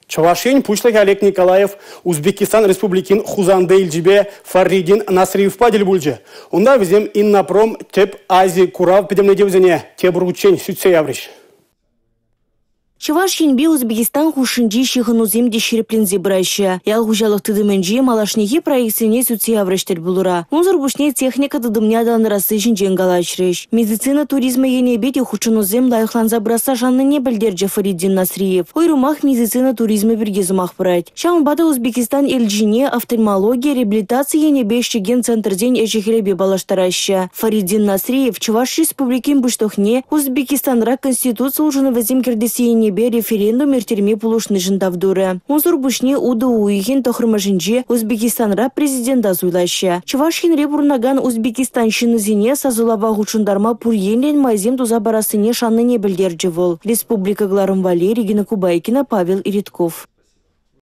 Чавашин Пучлах Олег Николаев, Узбекистан Республикин Хузанде Ильджибе Фарридин Насриев Падель Бульджи. Унда везем иннапром теп Азии Курав педемнедевзене тебручень сюцей авриш. Чаваш енбе Узбекистан хушинджи шиханузим дешереплензе браща. Ял хужалых тыдыменджи малашнихи проектсене сюцей авриштер булура. Унзор бушне техника тыдымнядан рассыжин дженгалачреш. Медицина туризма енебете хучанузим лайхлан забраса жанныне білдерджі Фаридин Насриев. Ойрумах медицина туризма бергезумах брать. Шамбада Узбекистан эльджине офтальмология реабилитация енебе шеген центр день эжихелебе балаштараща. Фаридин Насриев Чаваш республикин буштохне Узбекистанра конституция ужины вазим кирдесиене референдум ертерме пулушны жындавдуры. Унзур бушне уды уйген тохрмажинже Узбекистанра президента зуйлаща. Чавашин ребурнаган Узбекистан шинызине сазулава гучундарма пурьенлен майзем туза барасыне шанныне білдерджі вол. Республика Гларым Валерий, Гена Кубайкина, Павел Иритков.